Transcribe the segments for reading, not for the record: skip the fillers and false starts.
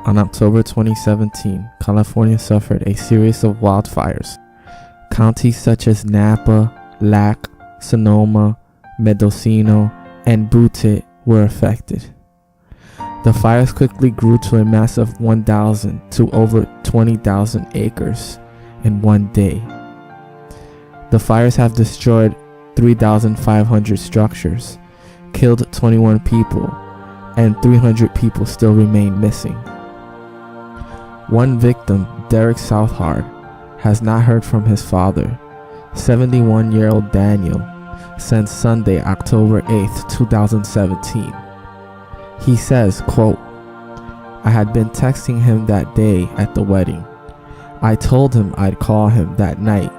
On October 2017, California suffered a series of wildfires. Counties such as Napa, Lac, Sonoma, Mendocino, and Butte were affected. The fires quickly grew to a massive 1,000 to over 20,000 acres in one day. The fires have destroyed 3,500 structures, killed 21 people, and 300 people still remain missing. One victim, Derek Southard, has not heard from his father, 71-year-old Daniel, since Sunday, October 8th, 2017. He says, quote, "I had been texting him that day at the wedding. I told him I'd call him that night,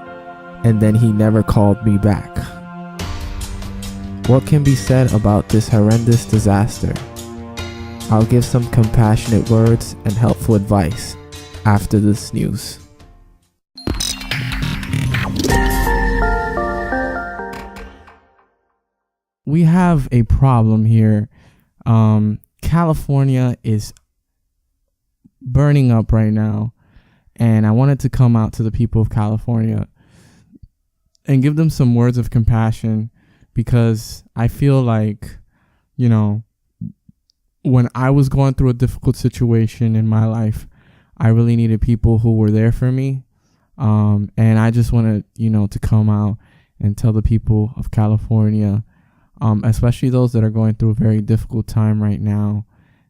and then he never called me back." What can be said about this horrendous disaster? I'll give some compassionate words and helpful advice after this news. We have a problem here. California is burning up right now, and I wanted to come out to the people of California and give them some words of compassion, because I feel like, when I was going through a difficult situation in my life, I really needed people who were there for me. And I just wanted, to come out and tell the people of California, especially those that are going through a very difficult time right now,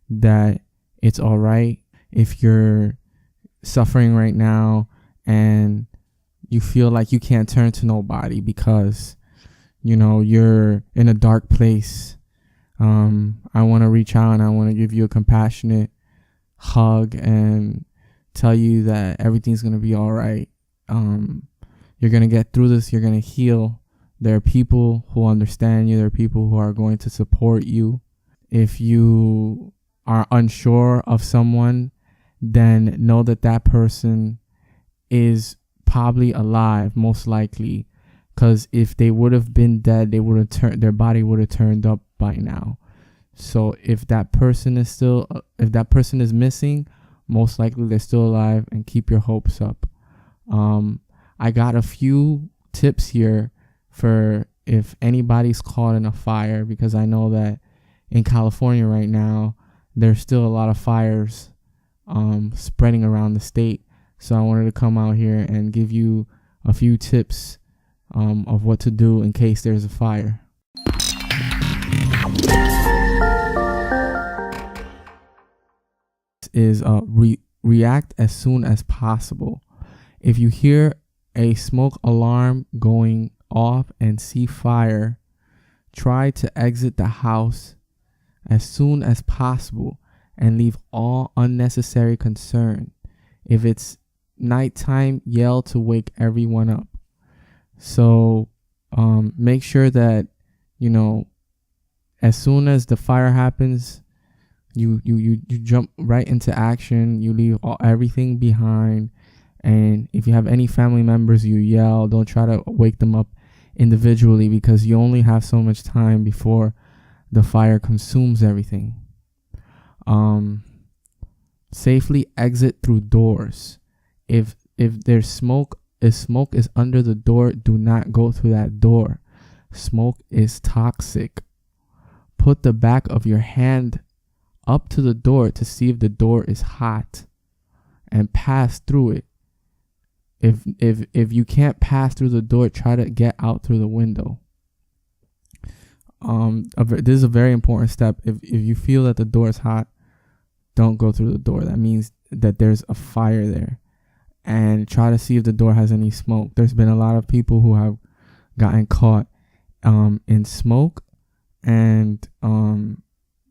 that it's all right if you're suffering right now and you feel like you can't turn to nobody because, you're in a dark place. I want to reach out and I want to give you a compassionate hug and tell you that everything's going to be all right. You're going to get through this. You're going to heal. There are people who understand you. There are people who are going to support you. If you are unsure of someone, then know that that person is probably alive, most likely. Because if they would have been dead, their body would have turned up by now. So if that person is missing, most likely they're still alive, and keep your hopes up. I got a few tips here for if anybody's caught in a fire, because I know that in California right now, there's still a lot of fires spreading around the state. So I wanted to come out here and give you a few tips of what to do in case there's a fire. Is react as soon as possible. If you hear a smoke alarm going off and see fire, try to exit the house as soon as possible and leave all unnecessary concern. If it's nighttime, yell to wake everyone up. So make sure that as soon as the fire happens, you jump right into action. You leave everything behind, and if you have any family members, you yell. Don't try to wake them up individually, because you only have so much time before the fire consumes everything. Safely exit through doors. If there's smoke, if smoke is under the door, do not go through that door. Smoke is toxic. Put the back of your hand up to the door to see if the door is hot, and pass through it. If you can't pass through the door, try to get out through the window. This is a very important step. If you feel that the door is hot, don't go through the door. That means that there's a fire there. And try to see if the door has any smoke. There's been a lot of people who have gotten caught in smoke, and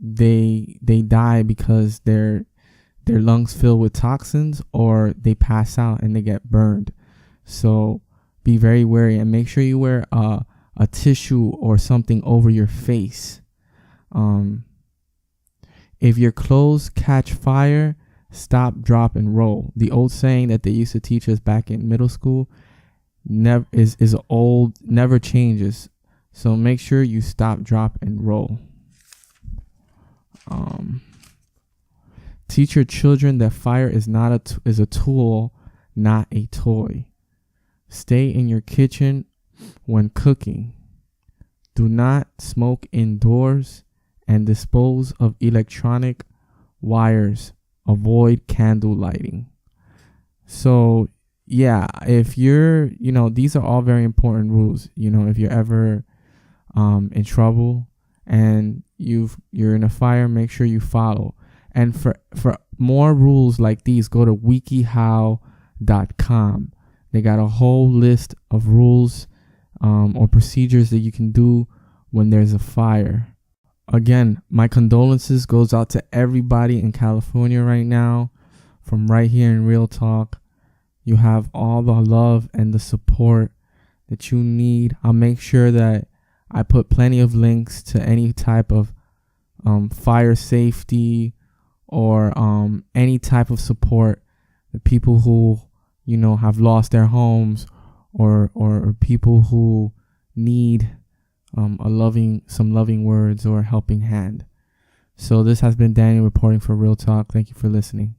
they die because their lungs fill with toxins, or they pass out and they get burned. So be very wary, and make sure you wear a tissue or something over your face. If your clothes catch fire, stop, drop, and roll. The old saying that they used to teach us back in middle school never changes. So make sure you stop, drop, and roll. Teach your children that fire is is a tool, not a toy. Stay in your kitchen when cooking. Do not smoke indoors and dispose of electronic wires. Avoid candle lighting. So, yeah, if these are all very important rules. If you're ever in trouble and you're in a fire, make sure you follow. And for more rules like these, go to wikihow.com. They got a whole list of rules or procedures that you can do when there's a fire. Again, my condolences goes out to everybody in California right now, from right here in Real Talk. You have all the love and the support that you need. I'll make sure that I put plenty of links to any type of fire safety or any type of support. The people who have lost their homes, or people who need some loving words or a helping hand. So this has been Daniel reporting for Real Talk. Thank you for listening.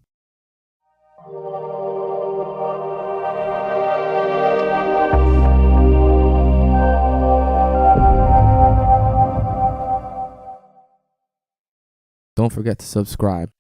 Don't forget to subscribe.